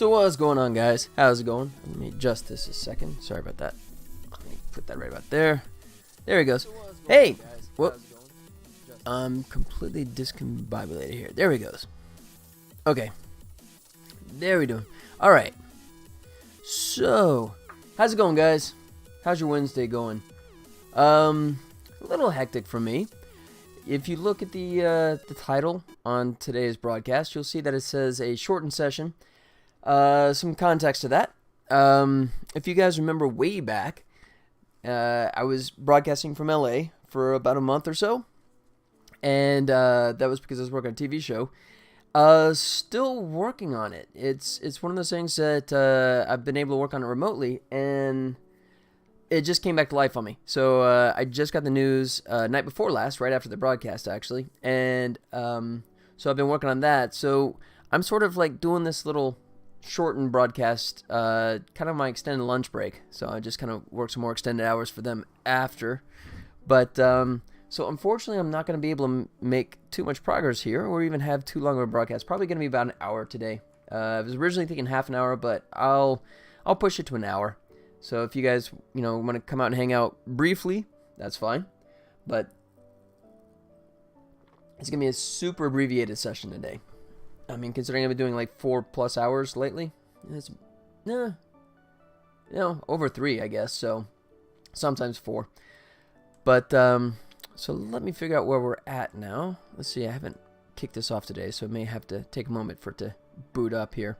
So what's going on, guys? How's it going? Let me adjust this a second. Sorry about that. Let me put that right about there. There he goes. Hey! Whoop. I'm completely discombobulated here. There he goes. Okay. There we go. Alright. So, how's it going, guys? How's your Wednesday going? A little hectic for me. If you look at the title on today's broadcast, you'll see that it says a shortened session. Some context to that. If you guys remember way back, I was broadcasting from LA for about a month or so, and that was because I was working on a TV show. Still working on it. It's one of those things that I've been able to work on it remotely, and it just came back to life on me. So I just got the news night before last, right after the broadcast, actually, and so I've been working on that. So I'm sort of like doing this little shortened broadcast, kind of my extended lunch break. So I just kind of work some more extended hours for them after. But so unfortunately, I'm not going to be able to make too much progress here, or even have too long of a broadcast. Probably going to be about an hour today. I was originally thinking half an hour, but I'll push it to an hour. So if you guys, want to come out and hang out briefly, that's fine. But it's going to be a super abbreviated session today. I mean, considering I've been doing like 4+ hours lately, it's, over 3, I guess. So sometimes 4. But, so let me figure out where we're at now. Let's see, I haven't kicked this off today, so it may have to take a moment for it to boot up here.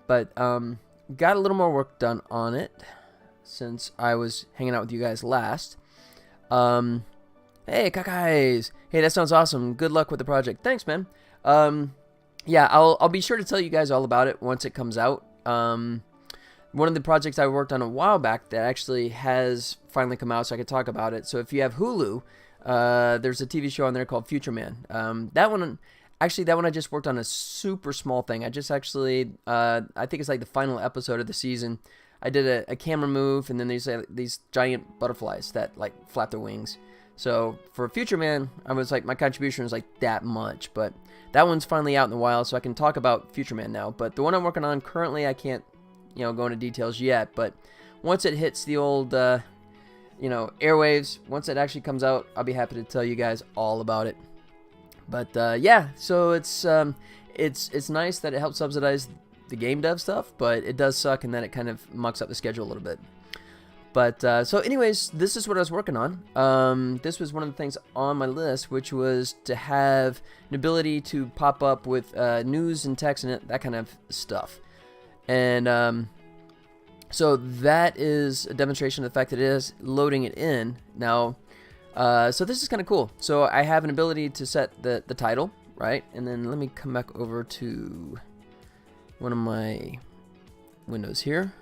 But, got a little more work done on it since I was hanging out with you guys last. Hey, guys. Hey, that sounds awesome. Good luck with the project. Thanks, man. Yeah, I'll be sure to tell you guys all about it once it comes out. One of the projects I worked on a while back that actually has finally come out, so I could talk about it. So if you have Hulu, there's a TV show on there called Future Man. That one I just worked on a super small thing. I just actually, I think it's like the final episode of the season. I did a camera move, and then there's these giant butterflies that like flap their wings. So for Future Man, I was like, my contribution was like that much, but that one's finally out in the wild, so I can talk about Future Man now. But the one I'm working on currently, I can't, go into details yet. But once it hits the old, airwaves, once it actually comes out, I'll be happy to tell you guys all about it. But yeah, so it's nice that it helps subsidize the game dev stuff, but it does suck in that it kind of mucks up the schedule a little bit. But so anyways, this is what I was working on. This was one of the things on my list, which was to have an ability to pop up with news and text and that kind of stuff. And so that is a demonstration of the fact that it is loading it in. Now, so this is kind of cool. So I have an ability to set the title, right? And then let me come back over to one of my windows here.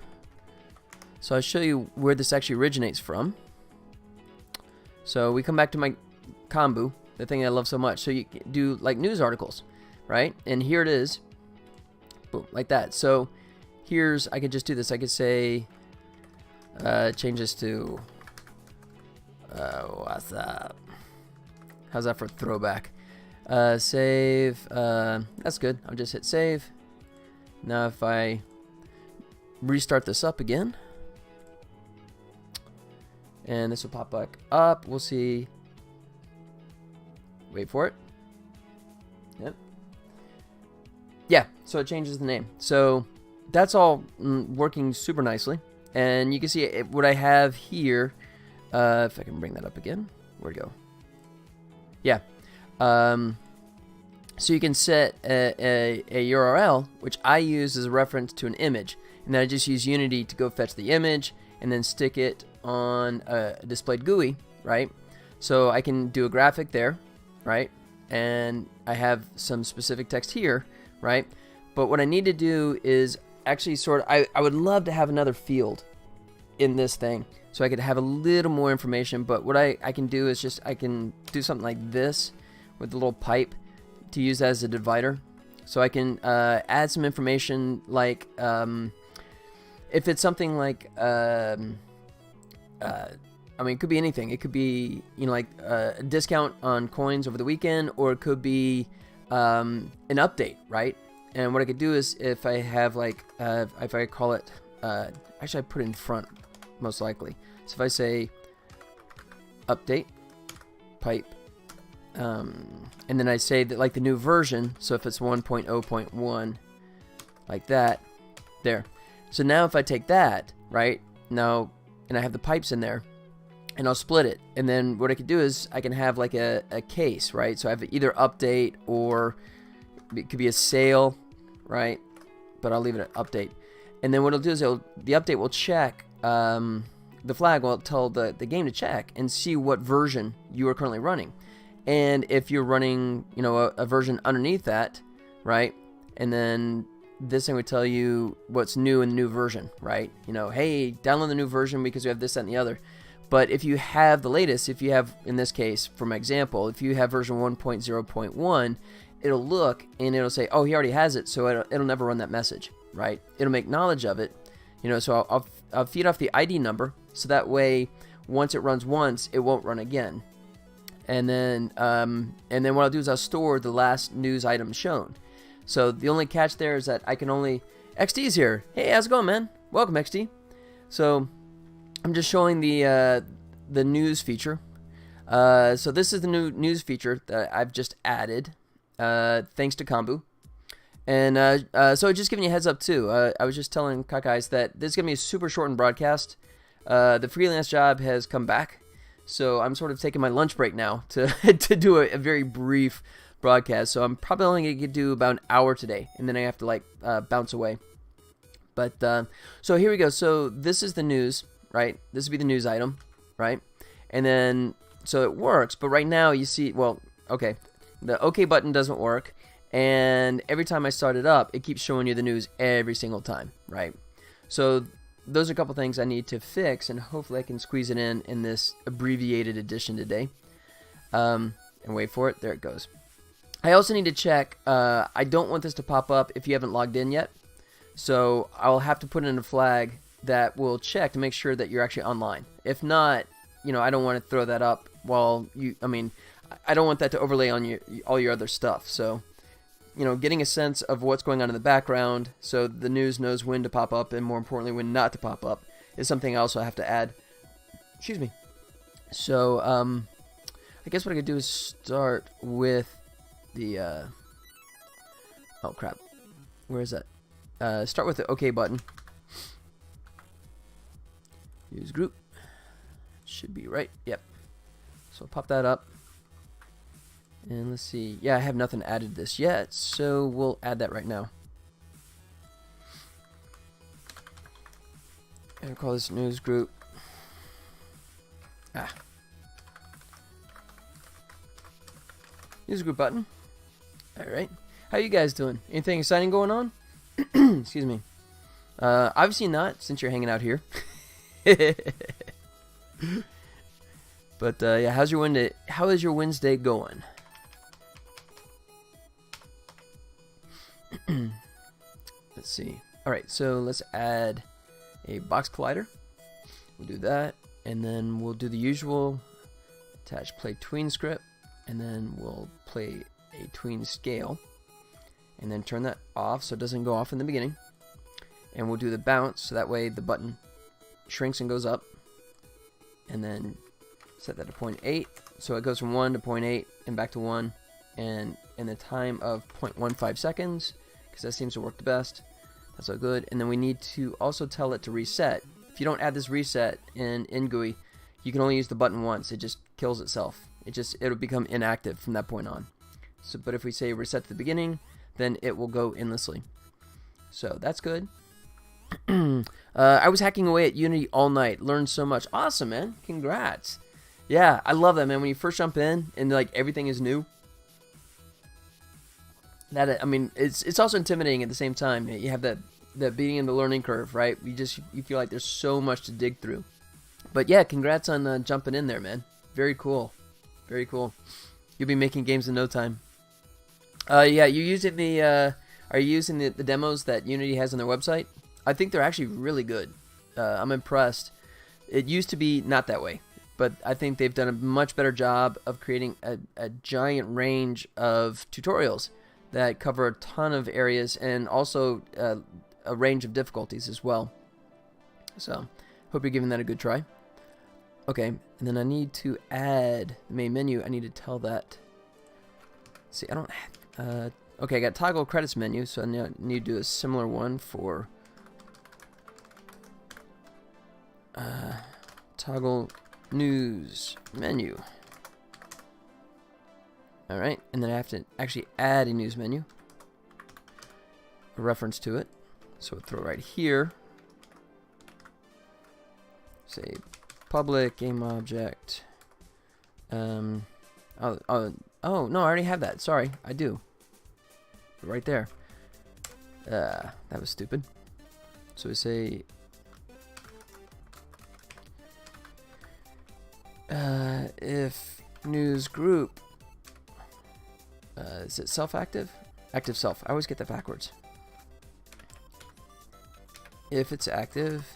So I'll show you where this actually originates from. So we come back to my Kombu, the thing I love so much. So you do like news articles, right? And here it is, boom, like that. So I could just do this. I could say, change this to, what's up? How's that for throwback? Save, that's good. I'll just hit save. Now if I restart this up again, and this will pop back up. We'll see. Wait for it. Yep. Yeah, so it changes the name. So that's all working super nicely. And you can see what I have here. If I can bring that up again. Where'd it go? Yeah. So you can set a URL, which I use as a reference to an image. And then I just use Unity to go fetch the image and then stick it on a displayed GUI, right? So I can do a graphic there, right? And I have some specific text here, right? But what I need to do is actually I would love to have another field in this thing so I could have a little more information. But what I can do is I can do something like this with a little pipe to use as a divider. So I can add some information like if it's something like I mean, it could be anything. It could be, like a discount on coins over the weekend, or it could be an update, right? And what I could do is if I have like, if I call it, actually I put it in front most likely. So if I say update pipe, and then I say that like the new version, so if it's 1.0.1 like that, there. So now if I take that, right, now, and I have the pipes in there, and I'll split it, and then what I could do is I can have like a case, right, so I have either update or it could be a sale, right, but I'll leave it at update. And then what it'll do is the update will check, the flag will tell the game to check and see what version you are currently running. And if you're running, you know, a version underneath that, right, and then this thing would tell you what's new in the new version, right? You know, hey, download the new version because we have this, that, and the other. But if you have the latest, if you have, in this case, for my example, if you have version 1.0.1, it'll look and it'll say, oh, he already has it, so it'll never run that message, right? It'll make knowledge of it, you know, so I'll feed off the ID number, so that way, once it runs once, it won't run again. And then what I'll do is I'll store the last news item shown. So the only catch there is that I can only... XD's here. Hey, how's it going, man? Welcome, XD. So I'm just showing the news feature. So this is the new news feature that I've just added, thanks to Kombu. And so just giving you a heads up too. I was just telling guys that this is gonna be a super shortened broadcast. The freelance job has come back, so I'm sort of taking my lunch break now to to do a very brief broadcast. So I'm probably only gonna do about an hour today, and then I have to like bounce away. But so here we go. So this is the news, right? This would be the news item, right? And then so it works, but right now you see, well, okay, the OK button doesn't work, and every time I start it up, it keeps showing you the news every single time, right? So those are a couple things I need to fix, and hopefully I can squeeze it in this abbreviated edition today. And wait for it. There it goes. I also need to check. I don't want this to pop up if you haven't logged in yet. So I'll have to put in a flag that will check to make sure that you're actually online. If not, you know, I don't want to throw that up while you, I mean, I don't want that to overlay on all your other stuff. So, you know, getting a sense of what's going on in the background so the news knows when to pop up and more importantly when not to pop up is something I also have to add. Excuse me. So, I guess what I could do is start with the, oh crap, where is that? Start with the OK button. Use group. Should be right. Yep. So I'll pop that up. And let's see. Yeah, I have nothing added to this yet, so we'll add that right now. And call this news group. News group button. All right. How you guys doing? Anything exciting going on? Excuse me. Obviously not, since you're hanging out here. But yeah, how's your Wednesday? How is your Wednesday going? Let's see. All right, so let's add a box collider. We'll do that, and then we'll do the usual attach play tween script, and then we'll play a tween scale, and then turn that off so it doesn't go off in the beginning. And we'll do the bounce so that way the button shrinks and goes up, and then set that to 0.8 so it goes from 1 to 0.8 and back to 1, and in the time of 0.15 seconds, because that seems to work the best. That's all good. And then we need to also tell it to reset. If you don't add this reset in GUI, you can only use the button once. It just kills itself. It'll become inactive from that point on. So, but if we say reset to the beginning, then it will go endlessly. So that's good. I was hacking away at Unity all night. Learned so much. Awesome, man. Congrats. Yeah, I love that, man. When you first jump in and like everything is new. That, I mean, it's also intimidating at the same time. You have that beating in the learning curve, right? You feel like there's so much to dig through. But yeah, congrats on jumping in there, man. Very cool. Very cool. You'll be making games in no time. Yeah, are you using the demos that Unity has on their website? I think they're actually really good. I'm impressed. It used to be not that way, but I think they've done a much better job of creating a giant range of tutorials that cover a ton of areas and also a range of difficulties as well. So, hope you're giving that a good try. Okay, and then I need to add the main menu. I need to tell that. See, I don't. Okay, I got toggle credits menu, so I need to do a similar one for toggle news menu. Alright, and then I have to actually add a news menu, a reference to it. So we'll throw it right here. Say public game object. Oh, no, I already have that. Sorry, I do. Right there. That was stupid. So we say if news group is it self-active? Active self. I always get that backwards. If it's active,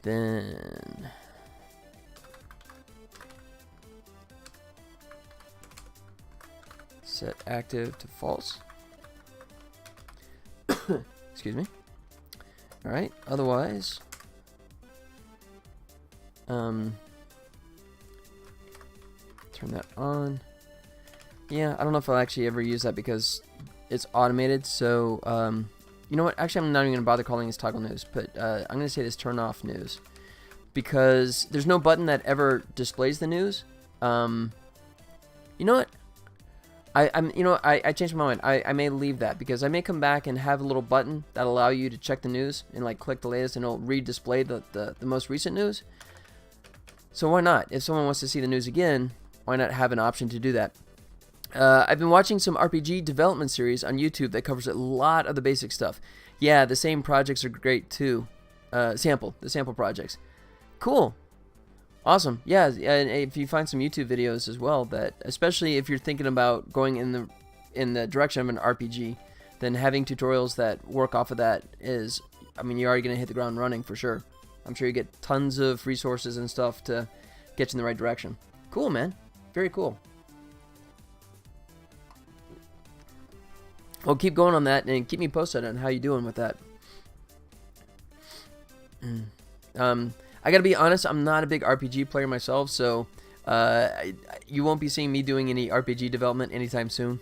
then set active to false. Excuse me. Alright, otherwise turn that on. Yeah, I don't know if I'll actually ever use that because it's automated. So, you know what? Actually, I'm not even going to bother calling this toggle news, but I'm going to say this turn off news because there's no button that ever displays the news. You know what? I changed my mind. I may leave that because I may come back and have a little button that allow you to check the news and like click the latest and it'll re-display the most recent news. So why not? If someone wants to see the news again, why not have an option to do that? I've been watching some RPG development series on YouTube that covers a lot of the basic stuff. Yeah, the same projects are great too. The sample projects. Cool. Awesome. Yeah, and if you find some YouTube videos as well, that especially if you're thinking about going in the direction of an RPG, then having tutorials that work off of that is, I mean, you're already going to hit the ground running for sure. I'm sure you get tons of resources and stuff to get you in the right direction. Cool, man. Very cool. Well, keep going on that and keep me posted on how you're doing with that. I gotta be honest, I'm not a big RPG player myself, so you won't be seeing me doing any RPG development anytime soon.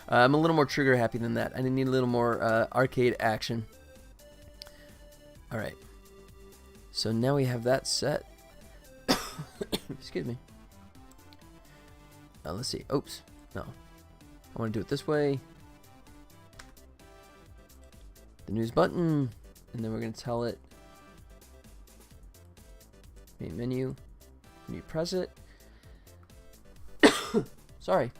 I'm a little more trigger happy than that. I need a little more arcade action. Alright. So now we have that set. Excuse me. Let's see. Oops. No. I want to do it this way. The news button. And then we're going to tell it. Main menu. When you press it. Sorry.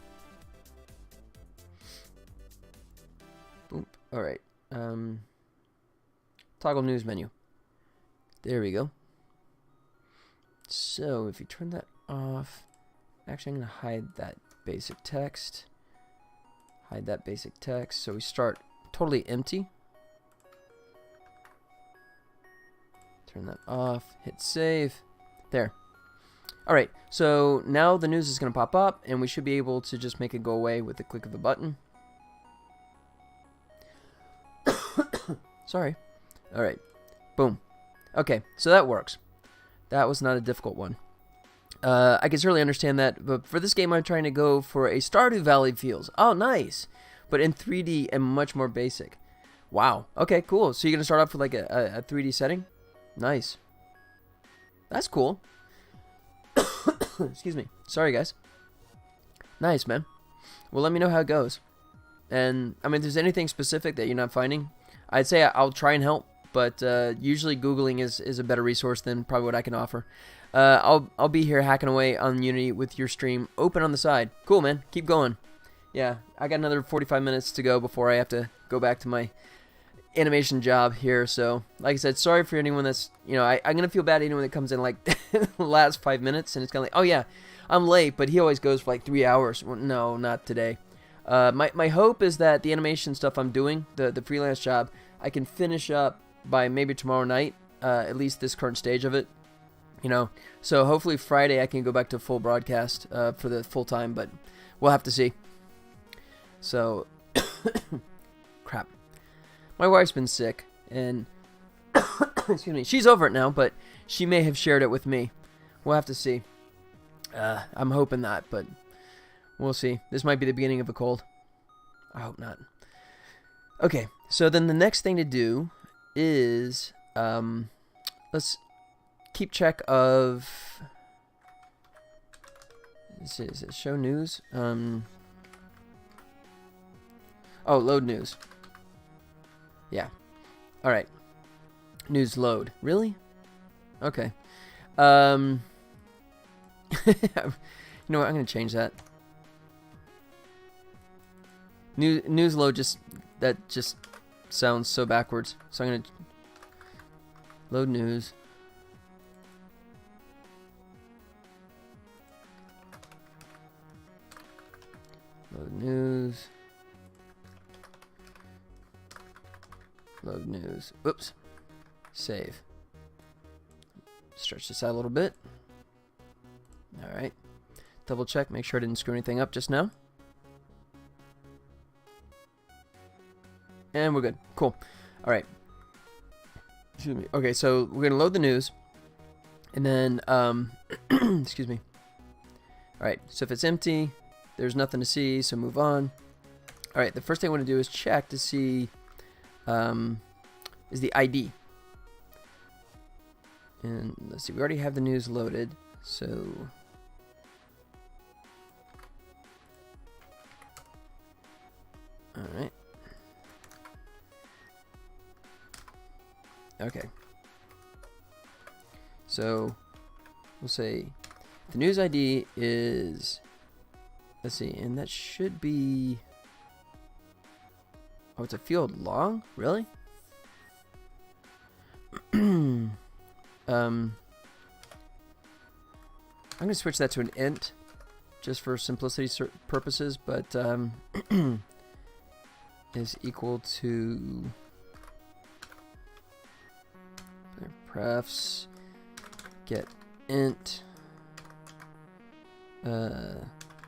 Boom. Alright. Toggle news menu. There we go. So if you turn that off. Actually, I'm going to hide that basic text. Hide that basic text. So we start totally empty. Turn that off. Hit save. There. Alright, so now the news is going to pop up, and we should be able to just make it go away with the click of the button. Sorry. Alright. Boom. Okay, so that works. That was not a difficult one. I can certainly understand that, but for this game I'm trying to go for a Stardew Valley feels. Oh, nice. But in 3D and much more basic. Wow. Okay, cool. So you're going to start off with like a 3D setting? Nice. That's cool. Excuse me. Sorry, guys. Nice, man. Well, let me know how it goes. And, I mean, if there's anything specific that you're not finding, I'd say I'll try and help. But usually Googling is a better resource than probably what I can offer. I'll be here hacking away on Unity with your stream open on the side. Cool, man. Keep going. Yeah, I got another 45 minutes to go before I have to go back to my animation job here. So, like I said, sorry for anyone that's, you know, I'm going to feel bad anyone that comes in like the last 5 minutes and it's kind of like, oh yeah, I'm late, but he always goes for like 3 hours. Well, no, not today. My hope is that the animation stuff I'm doing, the freelance job, I can finish up by maybe tomorrow night, at least this current stage of it. You know, so hopefully Friday I can go back to full broadcast for the full time, but we'll have to see. So Crap. My wife's been sick, and excuse me, she's over it now, but she may have shared it with me. We'll have to see. I'm hoping not, but we'll see. This might be the beginning of a cold. I hope not. Okay, so then the next thing to do is let's keep check of. Is it show news? Oh, load news. Yeah. All right. News load. Really? Okay. You know what? I'm gonna change that. News load just sounds so backwards. So I'm gonna load news. Load news. Load news. Oops. Save. Stretch this out a little bit. Alright. Double check, make sure I didn't screw anything up just now. And we're good. Cool. Alright. Excuse me. Okay, so we're going to load the news. And then, excuse me. Alright, so if it's empty, there's nothing to see, so move on. Alright, the first thing I want to do is check to see, is the ID. And let's see, we already have the news loaded, so... Alright. Okay. So, we'll say the news ID is... Let's see, and that should be... Oh, it's a field long? Really? I'm going to switch that to an int, just for simplicity purposes, but is equal to prefs get int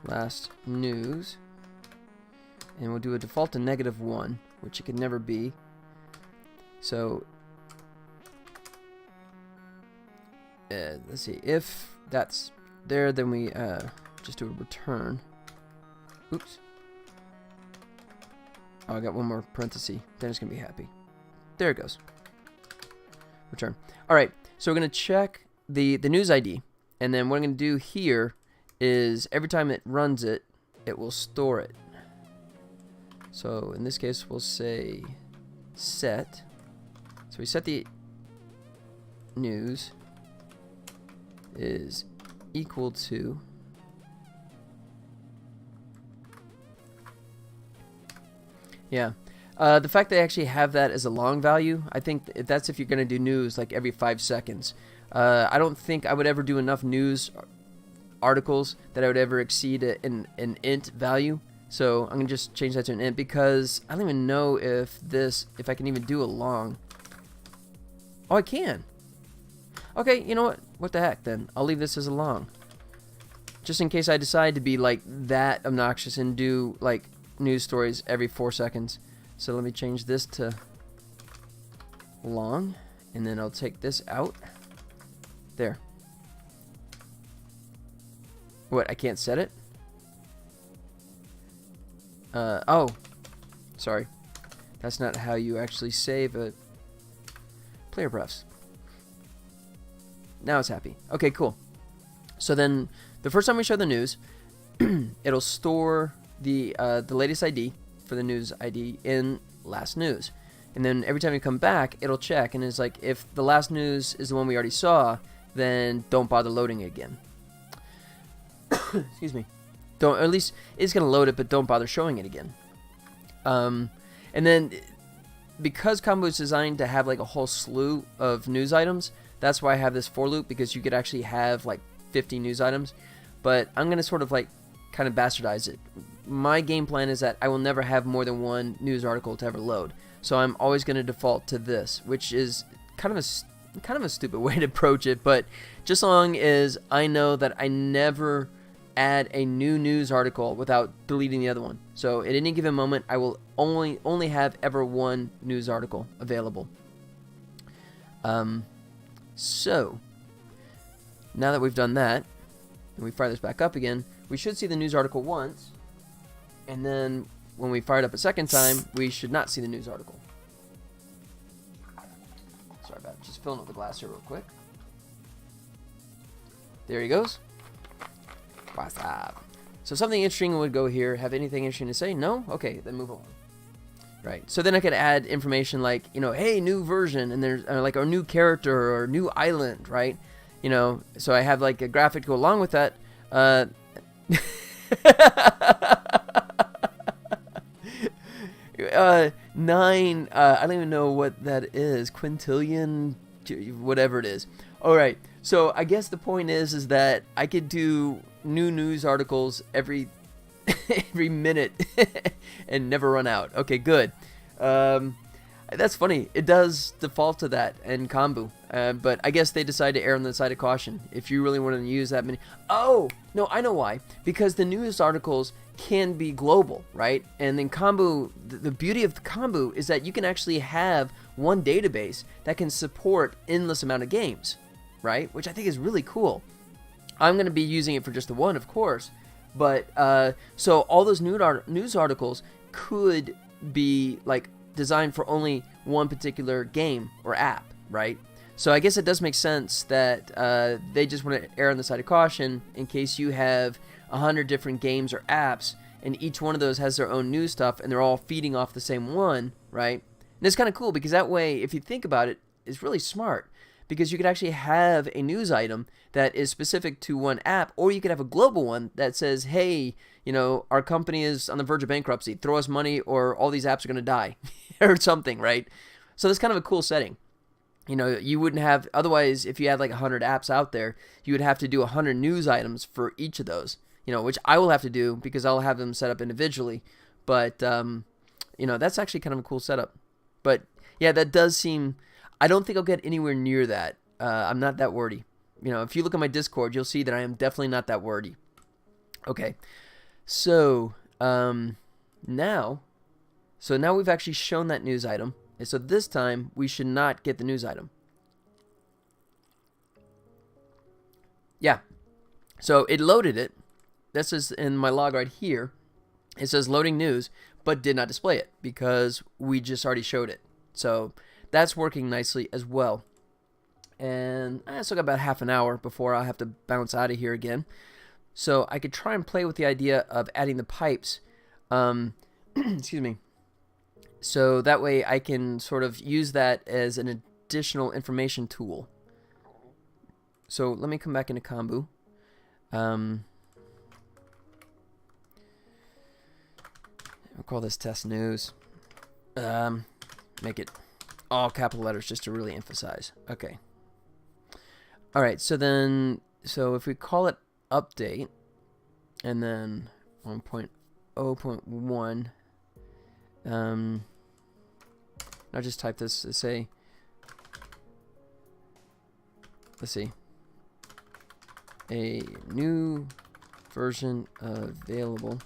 last news, and we'll do a default to -1, which it can never be. So let's see, if that's there, then we just do a return. Oops. Oh, I got one more parenthesis. Then it's gonna be happy. There it goes. Return. All right, so we're gonna check the news ID, and then what I'm gonna do here is every time it runs it, it will store it. So in this case, we'll say set. So we set the news is equal to the fact they actually have that as a long value, I think that's if you're going to do news like every 5 seconds. I don't think I would ever do enough news articles that I would ever exceed an int value. So I'm going to just change that to an int, because I don't even know if I can even do a long. Oh, I can. Okay, you know what? What the heck then? I'll leave this as a long. Just in case I decide to be like that obnoxious and do like news stories every 4 seconds. So let me change this to long, and then I'll take this out. There. What, I can't set it? Oh. Sorry. That's not how you actually save a player prefs. Now it's happy. Okay, cool. So then, the first time we show the news, it'll store the latest ID for the news ID in last news. And then every time you come back, it'll check, and it's like, if the last news is the one we already saw, then don't bother loading it again. Excuse me. Don't, or at least it's going to load it, but don't bother showing it again. And then, because Combo is designed to have like a whole slew of news items, that's why I have this for loop, because you could actually have like 50 news items. But I'm going to sort of like kind of bastardize it. My game plan is that I will never have more than one news article to ever load. So I'm always going to default to this, which is kind of a stupid way to approach it, but just so long as I know that I never add a new news article without deleting the other one. So at any given moment, I will only have ever one news article available. So now that we've done that, and we fire this back up again, we should see the news article once, and then when we fire it up a second time, we should not see the news article. Sorry about it. Just filling up the glass here real quick. There he goes. What's up? So something interesting would go here. Have anything interesting to say? No? Okay, then move on. Right. So then I could add information like, you know, hey, new version, and there's like a new character or new island, right? You know, so I have like a graphic to go along with that. 9, I don't even know what that is. Quintillion, whatever it is. All right. So I guess the point is that I could do new news articles every minute and never run out. Okay, good. That's funny. It does default to that in Kombu, but I guess they decided to err on the side of caution. If you really want to use that many, oh no, I know why. Because the news articles can be global, right? And then Kombu, the beauty of the Kombu is that you can actually have one database that can support endless amount of games, right? Which I think is really cool. I'm going to be using it for just the one, of course. But so all those news articles could be like designed for only one particular game or app, right? So I guess it does make sense that they just want to err on the side of caution in case you have 100 different games or apps, and each one of those has their own news stuff, and they're all feeding off the same one, right? And it's kind of cool because that way, if you think about it, it's really smart. Because you could actually have a news item that is specific to one app, or you could have a global one that says, hey, you know, our company is on the verge of bankruptcy. Throw us money or all these apps are going to die or something, right? So that's kind of a cool setting. You know, you wouldn't have, otherwise, if you had like 100 apps out there, you would have to do 100 news items for each of those, you know, which I will have to do because I'll have them set up individually. But, you know, that's actually kind of a cool setup. But yeah, that does seem... I don't think I'll get anywhere near that. I'm not that wordy. You know, if you look at my Discord, you'll see that I am definitely not that wordy. Okay, so now we've actually shown that news item. And so this time, we should not get the news item. Yeah, so it loaded it. This is in my log right here. It says loading news, but did not display it because we just already showed it. So... that's working nicely as well. And I still got about half an hour before I'll have to bounce out of here again. So I could try and play with the idea of adding the pipes. Excuse me. So that way I can sort of use that as an additional information tool. So let me come back into Kombu. I'll call this test news. Make it all capital letters just to really emphasize. Okay. All right. So if we call it update and then 1.0.1, I'll just type this to say, let's see, a new version available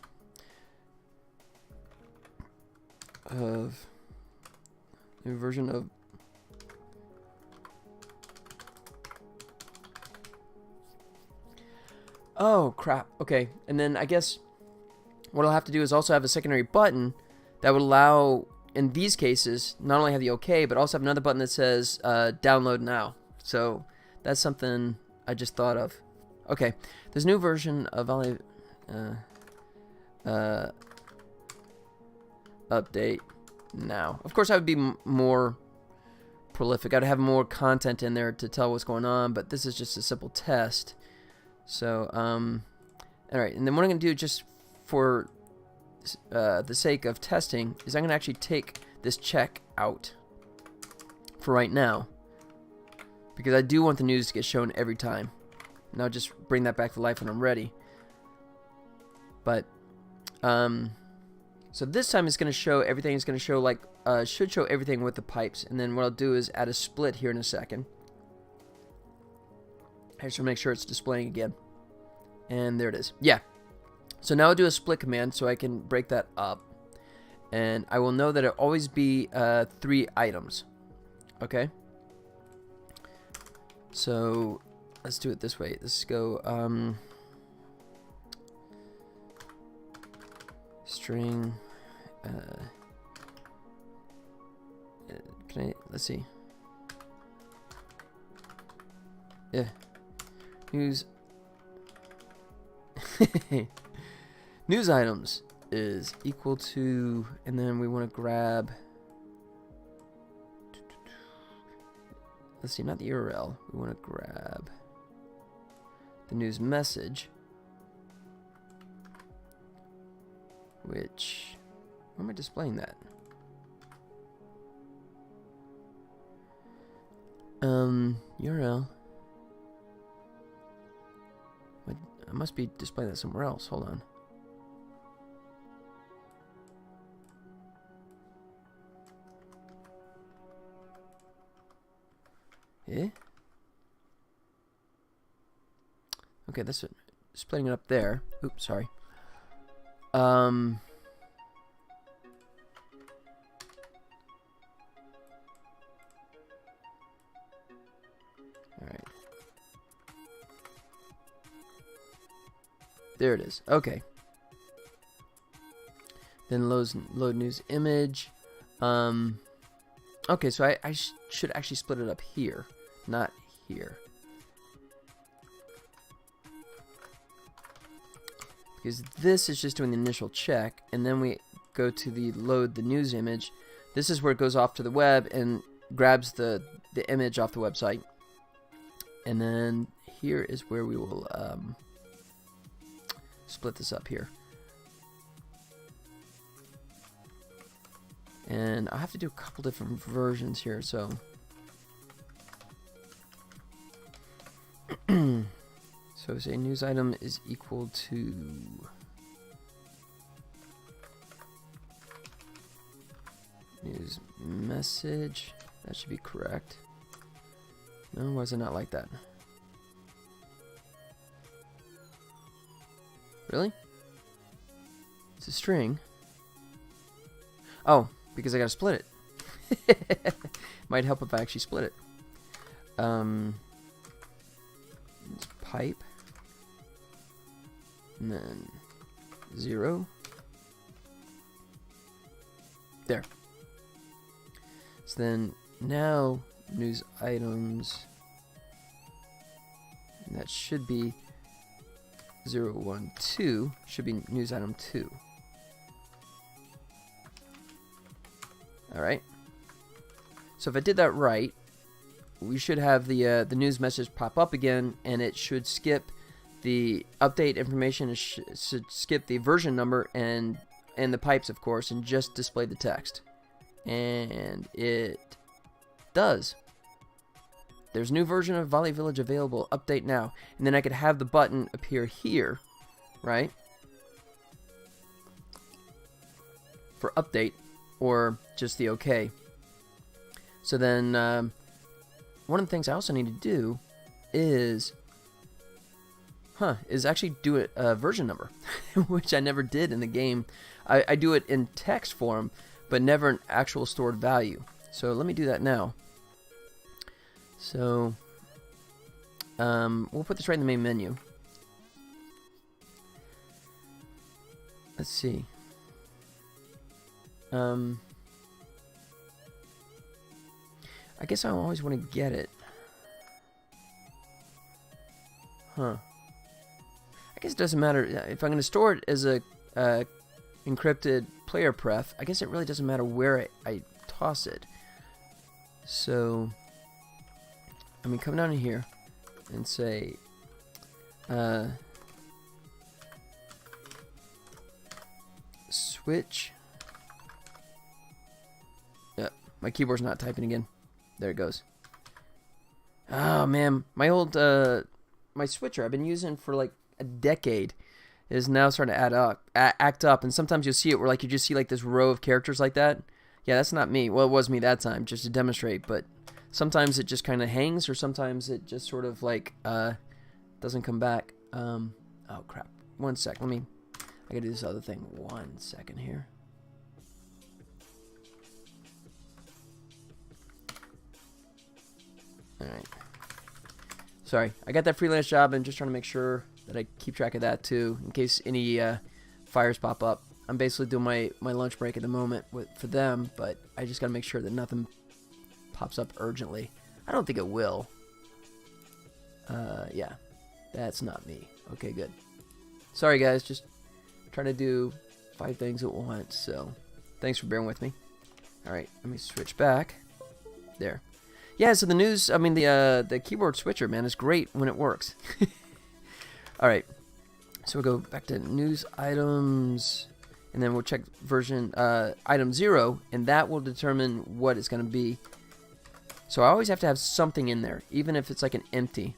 of new version of oh crap. Okay, and then I guess what I'll have to do is also have a secondary button that would allow, in these cases, not only have the OK, but also have another button that says download now. So that's something I just thought of. Okay, this new version of update now. Of course, I would be more prolific. I'd have more content in there to tell what's going on, but this is just a simple test. So, all right, and then what I'm going to do just for the sake of testing is I'm going to actually take this check out for right now because I do want the news to get shown every time. And I'll just bring that back to life when I'm ready. But, so this time it's going to show everything. It's going to show like, should show everything with the pipes. And then what I'll do is add a split here in a second. I just want to make sure it's displaying again. And there it is. Yeah. So now I'll do a split command so I can break that up. And I will know that it'll always be 3 items. Okay? So let's do it this way. Let's go string let's see. Yeah. News news items is equal to, and then we want to grab, let's see, not the URL, we want to grab the news message, which, where am I displaying that? URL, I must be displaying that somewhere else, hold on. Eh? Okay, that's it. Splitting it up there. Oops, sorry. Alright. There it is. Okay. Then load news image. Okay, so I should actually split it up here, not here. Because this is just doing the initial check, and then we go to the load the news image. This is where it goes off to the web and grabs the image off the website. And then here is where we will split this up here. And I have to do a couple different versions here, so so say news item is equal to news message. That should be correct. No, why is it not like that? Really? It's a string. Oh, because I gotta split it. Might help if I actually split it. It's pipe. And then 0. There. So then now news items. And that should be 0, 1, 2. Should be news item 2. Alright, so if I did that right, we should have the news message pop up again, and it should skip the update information, it should skip the version number and the pipes, of course, and just display the text. And it does. There's a new version of Volley Village available, update now. And then I could have the button appear here, right, for update. Or just the OK. So then, one of the things I also need to do is actually do a version number, which I never did in the game. I do it in text form, but never an actual stored value. So let me do that now. So we'll put this right in the main menu. Let's see. I guess I always want to get it. I guess it doesn't matter. If I'm going to store it as a encrypted player pref, I guess it really doesn't matter where I toss it. So, I mean, come down in here and say, switch. Yep, my keyboard's not typing again. There it goes. Oh man, my old my switcher I've been using for like a decade is now starting to act up, and sometimes you'll see it where like you just see like this row of characters like that. Yeah, that's not me. Well, it was me that time, just to demonstrate, but sometimes it just kind of hangs, or sometimes it just sort of like doesn't come back. Oh crap! 1 sec. I gotta do this other thing. 1 second here. All right. Sorry, I got that freelance job and just trying to make sure that I keep track of that too, in case any fires pop up. I'm basically doing my lunch break at the moment for them, but I just gotta make sure that nothing pops up urgently. I don't think it will. Yeah, that's not me. Okay, good. Sorry guys, just trying to do 5 things at once, so thanks for bearing with me. Alright, let me switch back. There. Yeah, so the news, I mean the keyboard switcher, man, is great when it works. Alright, so we'll go back to news items, and then we'll check version item 0, and that will determine what it's going to be. So I always have to have something in there, even if it's like an empty,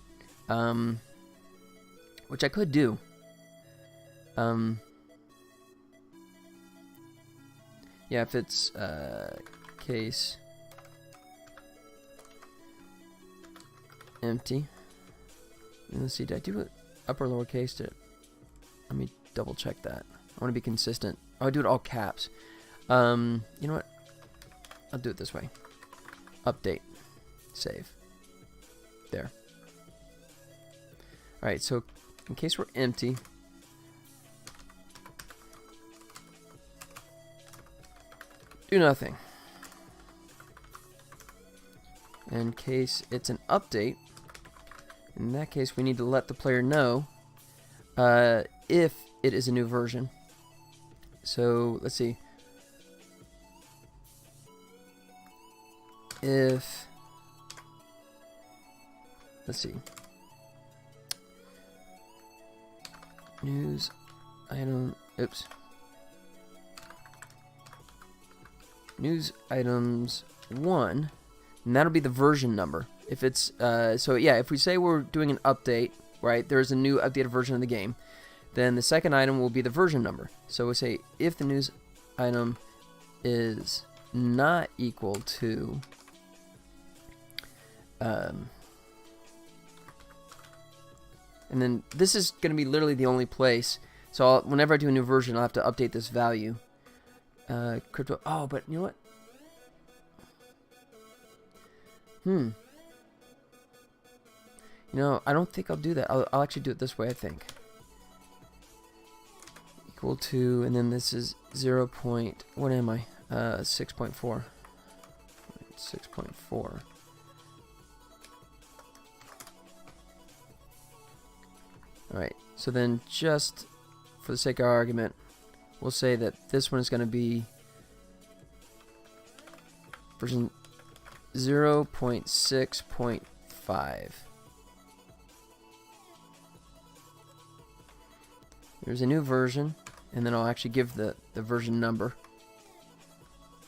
which I could do. Yeah, if it's case empty. And let's see, did I do it upper or lowercase? Let me double check that. I want to be consistent. Oh, I do it all caps. You know what? I'll do it this way. Update. Save. There. Alright, so in case we're empty, do nothing. In case it's an update, in that case we need to let the player know if it is a new version. So let's see. If, let's see, news item, oops, news items 1, and that'll be the version number. If it's so yeah, if we say we're doing an update, right, there's a new updated version of the game, then the second item will be the version number. So we say if the news item is not equal to and then this is going to be literally the only place. So whenever I do a new version, I'll have to update this value. Crypto. Oh, but you know what? You know, I don't think I'll do that. I'll actually do it this way, I think. Equal to, and then this is 0. What am I? 6.4. 6.4. Alright, so then just for the sake of argument, we'll say that this one is going to be version 0.6.5. There's a new version, and then I'll actually give the version number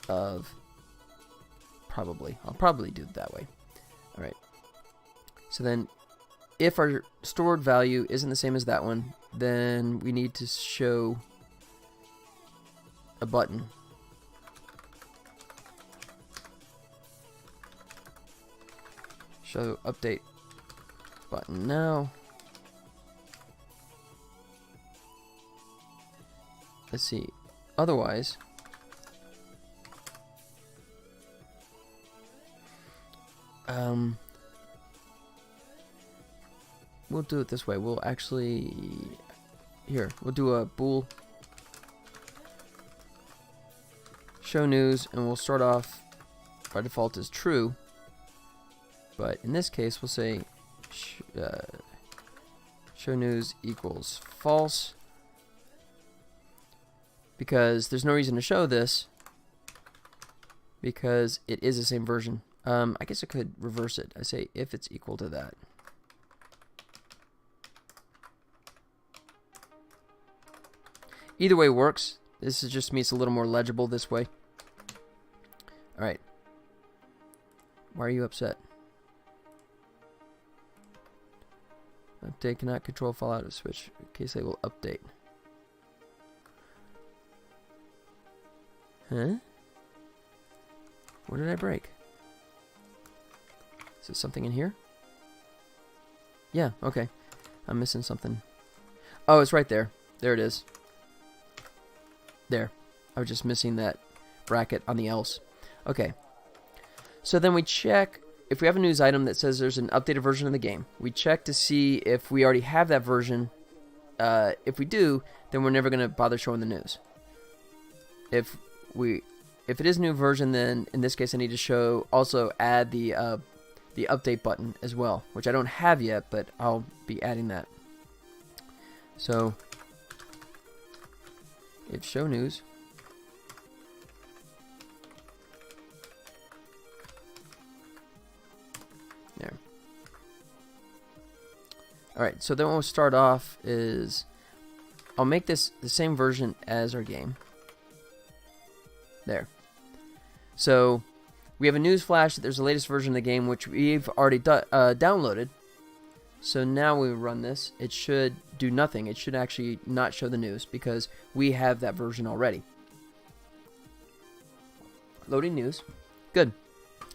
of I'll probably do it that way. Alright, so then if our stored value isn't the same as that one, then we need to show a button. Show update button now. Let's see. Otherwise, we'll do it this way. We'll actually, we'll do a bool show news, and we'll start off by default as true. But in this case, we'll say show news equals false, because there's no reason to show this because it is the same version. I guess I could reverse it. I say if it's equal to that. Either way works. This is just means a little more legible this way. Alright. Why are you upset? Update cannot control fallout of switch. In case they will update. Huh? What did I break? Is there something in here? Yeah, okay. I'm missing something. Oh, it's right there. There it is. There. I was just missing that bracket on the else. Okay. So then we check if we have a news item that says there's an updated version of the game. We check to see if we already have that version. If we do, then we're never going to bother showing the news. If it is a new version, then in this case I need to also add the update button as well, which I don't have yet, but I'll be adding that. So if show news, there. Alright, so then what we'll start off is I'll make this the same version as our game. There. So we have a news flash that there's the latest version of the game, which we've already downloaded. So now we run this. It should do nothing. It should actually not show the news because we have that version already. Loading news. Good.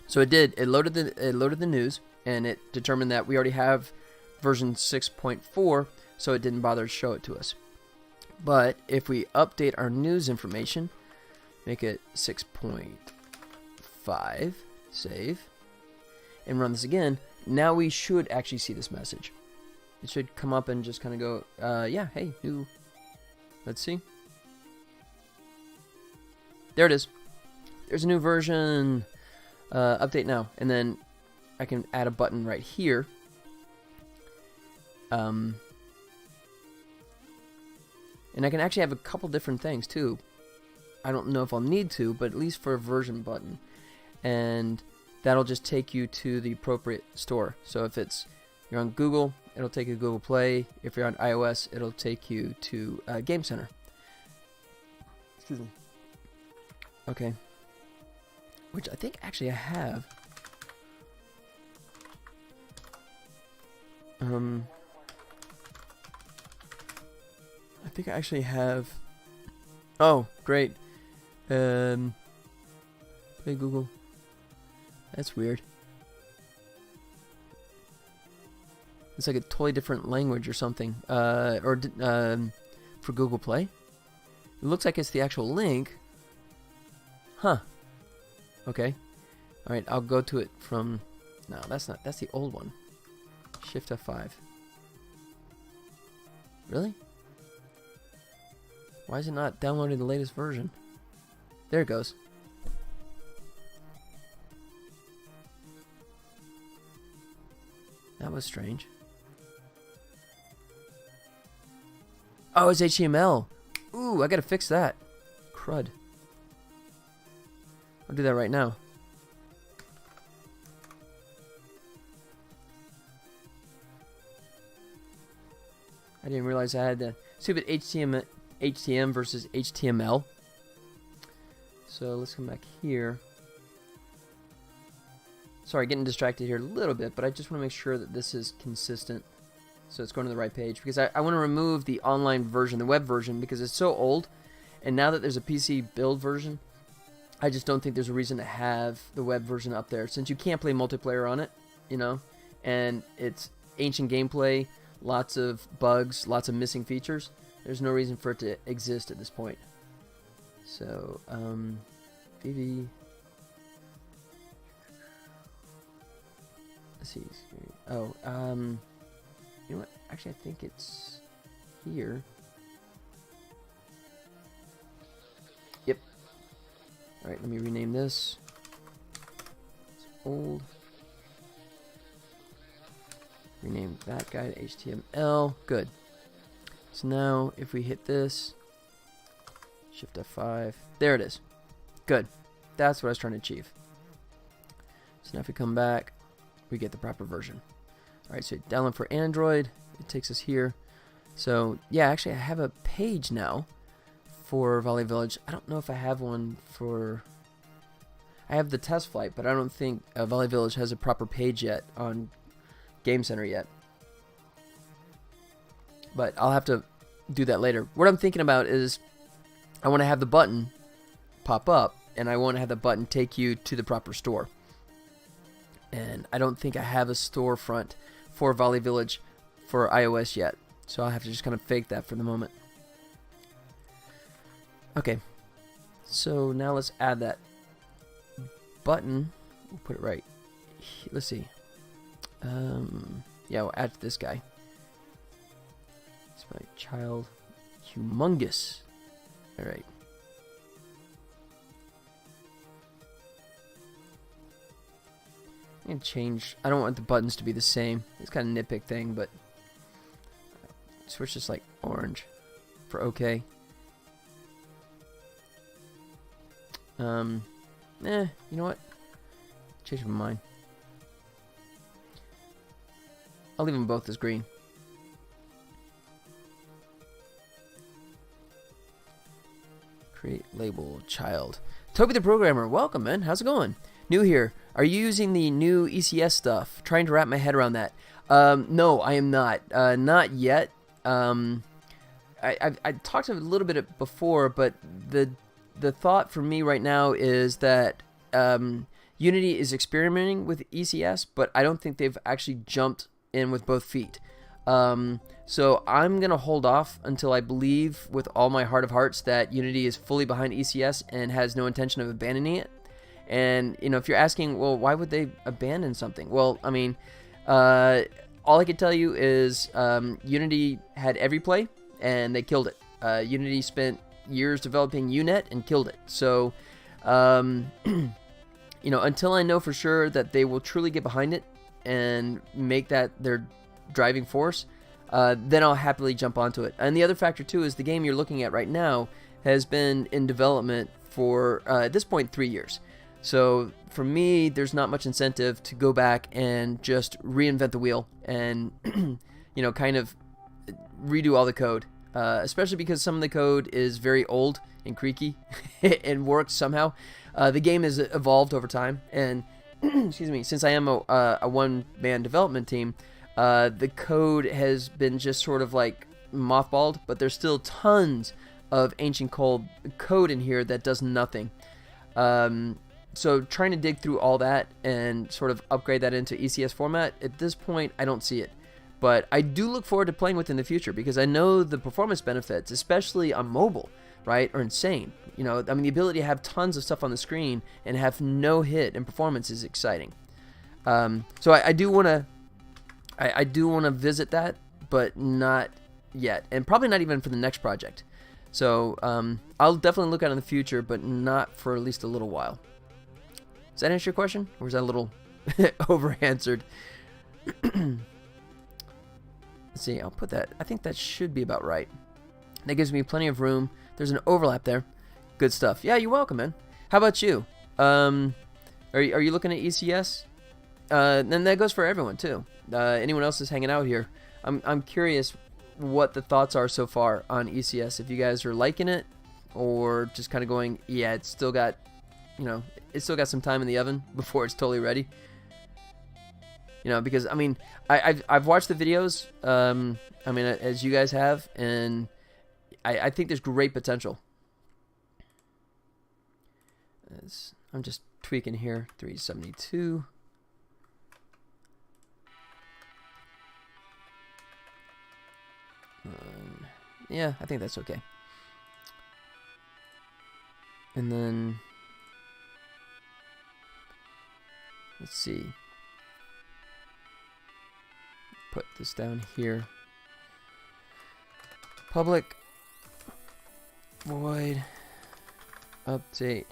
So it did. It loaded the news, and it determined that we already have version 6.4, so it didn't bother to show it to us. But if we update our news information, make it 6.5, save, and run this again, now we should actually see this message. It should come up and just kind of go, yeah, hey, new. Let's see. There it is. There's a new version. Update now. And then I can add a button right here. And I can actually have a couple different things too. I don't know if I'll need to, but at least for a version button. And that'll just take you to the appropriate store. So if you're on Google, it'll take you to Google Play. If you're on iOS, it'll take you to Game Center. Excuse me. Okay. Which I think actually I have. I think I actually have. Oh, great. Play Google. That's weird. It's like a totally different language or something. For Google Play. It looks like it's the actual link. Huh. Okay. Alright, I'll go to it from... No, that's not. That's the old one. Shift F5. Really? Why is it not downloading the latest version? There it goes. That was strange. Oh, it's HTML. Ooh, I gotta fix that. Crud. I'll do that right now. I didn't realize I had the stupid HTML versus HTML. So let's come back here. Sorry, getting distracted here a little bit, but I just want to make sure that this is consistent. So it's going to the right page. Because I want to remove the online version, the web version, because it's so old. And now that there's a PC build version, I just don't think there's a reason to have the web version up there. Since you can't play multiplayer on it, you know, and it's ancient gameplay, lots of bugs, lots of missing features. There's no reason for it to exist at this point. So, VV. Let's see. Oh, you know what? Actually, I think it's here. Yep. All right, let me rename this. It's old. Rename that guy to HTML. Good. So now, if we hit this, Shift F5, there it is. Good. That's what I was trying to achieve. So now if we come back, we get the proper version. Alright, so download for Android. It takes us here. So, yeah, actually I have a page now for Volley Village. I don't know if I have one for... I have the test flight, but I don't think Volley Village has a proper page yet on Game Center yet. But I'll have to do that later. What I'm thinking about is I want to have the button pop up, and I want to have the button take you to the proper store. And I don't think I have a storefront for Volley Village for iOS yet. So I'll have to just kind of fake that for the moment. Okay. So now let's add that button. We'll put it right. Let's see. Yeah, we'll add to this guy. It's my child. Humongous. All right. I'm gonna change. I don't want the buttons to be the same. It's kind of nitpick thing, but switch this like orange for OK. You know what? Change my mind. I'll leave them both as green. Create label child. Toby the programmer, welcome, man. How's it going? New here. Are you using the new ECS stuff? Trying to wrap my head around that. No, I am not. Not yet. I talked a little bit before, but the thought for me right now is that Unity is experimenting with ECS, but I don't think they've actually jumped in with both feet. So I'm going to hold off until I believe with all my heart of hearts that Unity is fully behind ECS and has no intention of abandoning it. And, you know, if you're asking, well, why would they abandon something? Well, I mean, all I can tell you is Unity had every play and they killed it. Unity spent years developing UNet and killed it. So, you know, until I know for sure that they will truly get behind it and make that their driving force, then I'll happily jump onto it. And the other factor too is the game you're looking at right now has been in development for at this point 3 years. So for me, there's not much incentive to go back and just reinvent the wheel and you know, kind of redo all the code, especially because some of the code is very old and creaky and works somehow. The game has evolved over time, and excuse me, since I am a one-man development team, the code has been just sort of like mothballed, but there's still tons of ancient code in here that does nothing. So trying to dig through all that and sort of upgrade that into ECS format, at this point, I don't see it. But I do look forward to playing with it in the future because I know the performance benefits, especially on mobile, right, are insane. You know, I mean, the ability to have tons of stuff on the screen and have no hit and performance is exciting. So I do want to visit that, but not yet, and probably not even for the next project. So I'll definitely look at it in the future, but not for at least a little while. Does that answer your question? Or is that a little over-answered? Let's see, I'll put that. I think that should be about right. That gives me plenty of room. There's an overlap there. Good stuff. Yeah, you're welcome, man. How about you? Are you looking at ECS? Then that goes for everyone, too. Anyone else is hanging out here. I'm curious what the thoughts are so far on ECS. If you guys are liking it, or just kind of going, yeah, it's still got, you know, it's still got some time in the oven before it's totally ready. You know, because I mean, I've watched the videos. I mean, as you guys have, and I think there's great potential. I'm just tweaking here. 372. Yeah, I think that's okay. And then let's see. Put this down here. Public void update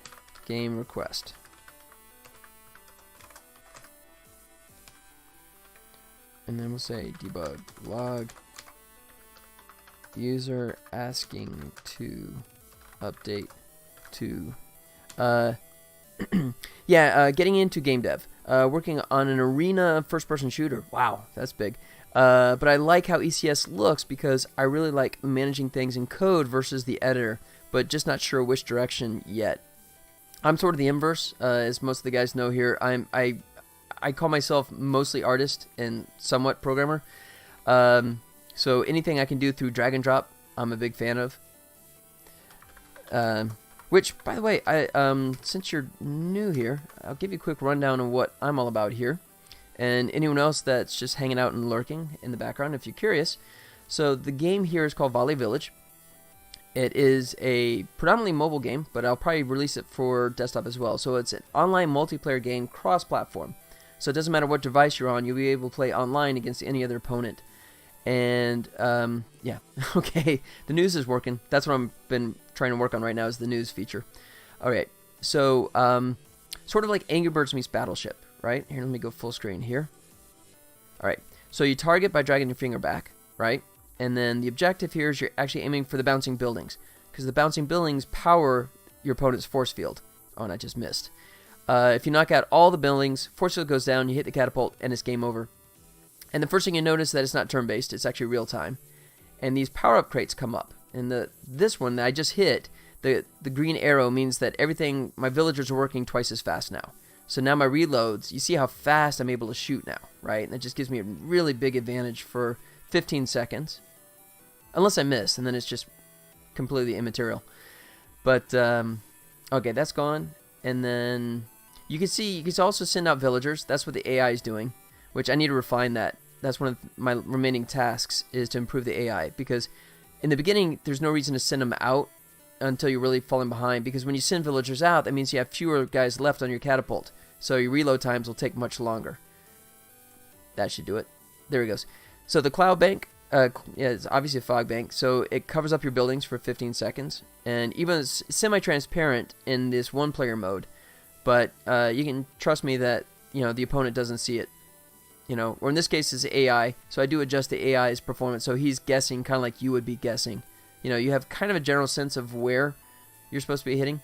game request. And then we'll say debug log user asking to update to getting into game dev, working on an arena first-person shooter. Wow, that's big. But I like how ECS looks because I really like managing things in code versus the editor, but just not sure which direction yet. I'm sort of the inverse, as most of the guys know here. I call myself mostly artist and somewhat programmer. So anything I can do through drag and drop, I'm a big fan of. Which, by the way, since you're new here, I'll give you a quick rundown of what I'm all about here. And anyone else that's just hanging out and lurking in the background, if you're curious. So the game here is called Volley Village. It is a predominantly mobile game, but I'll probably release it for desktop as well. So it's an online multiplayer game, cross-platform. So it doesn't matter what device you're on, you'll be able to play online against any other opponent. And, yeah, okay, the news is working. That's what I've been trying to work on right now, is the news feature. Alright, so, sort of like Angry Birds meets Battleship, right? Here, let me go full screen here. Alright, so you target by dragging your finger back, right? And then the objective here is you're actually aiming for the bouncing buildings, because the bouncing buildings power your opponent's force field. Oh, and I just missed. If you knock out all the buildings, force field goes down, you hit the catapult, and it's game over. And the first thing you notice is that it's not turn-based, it's actually real-time. And these power-up crates come up. And this one that I just hit, the green arrow means that everything, my villagers are working twice as fast now. So now my reloads, you see how fast I'm able to shoot now, right? And that just gives me a really big advantage for 15 seconds. Unless I miss, and then it's just completely immaterial. But, okay, that's gone. And then you can see, you can also send out villagers. That's what the AI is doing, which I need to refine that. That's one of my remaining tasks, is to improve the AI, because in the beginning there's no reason to send them out until you're really falling behind, because when you send villagers out, that means you have fewer guys left on your catapult, so your reload times will take much longer. That should do it. There it goes. So the cloud bank, yeah, it's obviously a fog bank, so it covers up your buildings for 15 seconds, and even it's semi-transparent in this one-player mode, but you can trust me that, you know, the opponent doesn't see it. You know, or in this case it's AI, so I do adjust the AI's performance, so he's guessing kind of like you would be guessing. You know, you have kind of a general sense of where you're supposed to be hitting.